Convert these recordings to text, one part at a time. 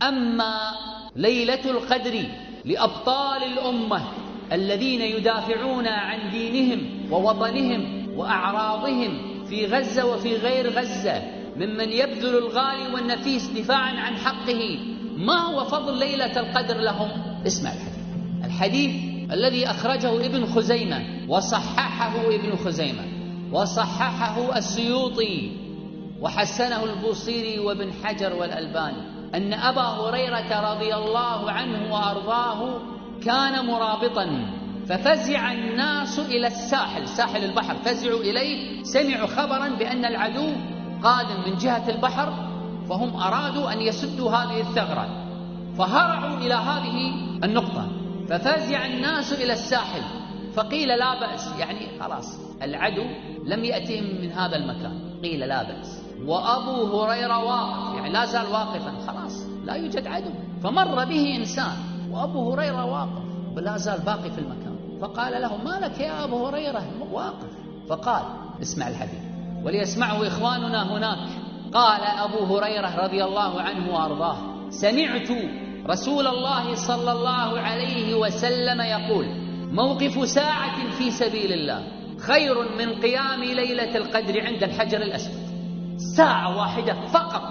أما ليلة القدر لأبطال الأمة الذين يدافعون عن دينهم ووطنهم وأعراضهم في غزة وفي غير غزة، ممن يبذل الغالي والنفيس دفاعا عن حقه، ما هو فضل ليلة القدر لهم؟ اسمع الحديث الذي أخرجه ابن خزيمة وصححه ابن خزيمة وصححه السيوطي وحسنه البوصيري وابن حجر والألباني، أن أبا هريرة رضي الله عنه وأرضاه كان مرابطا، ففزع الناس إلى الساحل، ساحل البحر، فزعوا إليه، سمعوا خبرا بأن العدو قادم من جهة البحر، فهم أرادوا أن يسدوا هذه الثغرة، فهرعوا إلى هذه النقطة، ففزع الناس إلى الساحل، فقيل لا بأس، يعني خلاص العدو لم يأتهم من هذا المكان، قيل لا بأس، وأبو هريرة واقف، يعني لا زال واقفا، خلاص لا يوجد عدو، فمر به إنسان وأبو هريرة واقف ولا زال باقي في المكان، فقال له: ما لك يا أبو هريرة واقف؟ فقال: اسمع الحديث وليسمعه إخواننا هناك. قال أبو هريرة رضي الله عنه وأرضاه: سمعت رسول الله صلى الله عليه وسلم يقول: موقف ساعة في سبيل الله خير من قيام ليلة القدر عند الحجر الأسود. ساعة واحدة فقط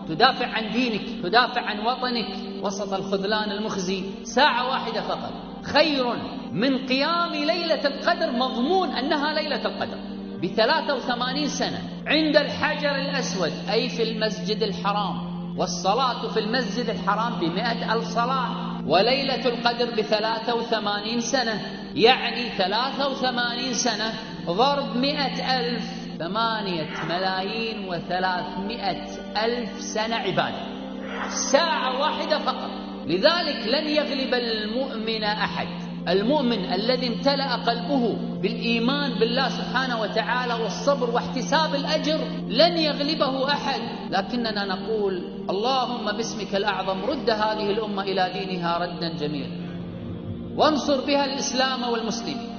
تدافع عن دينك، تدافع عن وطنك وسط الخذلان المخزي، ساعة واحدة فقط خير من قيام ليلة القدر، مضمون أنها ليلة القدر ب83 سنة عند الحجر الأسود، أي في المسجد الحرام، والصلاة في المسجد الحرام ب100,000 صلاة، وليلة القدر ب83 سنة، يعني 83 سنة ضرب 100,000، 8,300,000 سنة عبادة، ساعة واحدة فقط. لذلك لن يغلب المؤمن أحد، المؤمن الذي امتلأ قلبه بالإيمان بالله سبحانه وتعالى والصبر واحتساب الأجر لن يغلبه أحد، لكننا نقول: اللهم باسمك الأعظم رد هذه الأمة إلى دينها ردا جميلا، وانصر بها الإسلام والمسلمين.